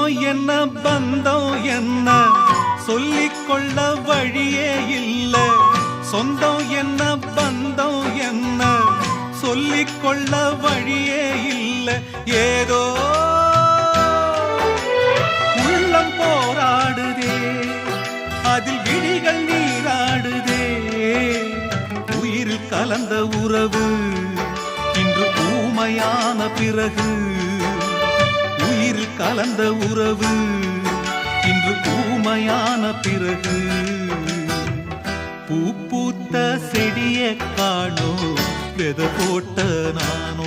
சொந்தம் என்ன பந்தம் என்ன சொல்லிக்கொள்ள வழியே இல்ல. சொந்தம் என்ன பந்தம் என்ன சொல்லிக்கொள்ள வழியே இல்ல. ஏதோ உள்ளம் போராடுதே, அதில் விழிகள் நீராடுதே. உயிரில் கலந்த உறவு இன்று ஊமையான பிறகு, உயிரில் கலந்த உறவு இன்று ஊமையான பிறகு. பூ பூத்த செடியை காணோ, விதை போட்ட நான்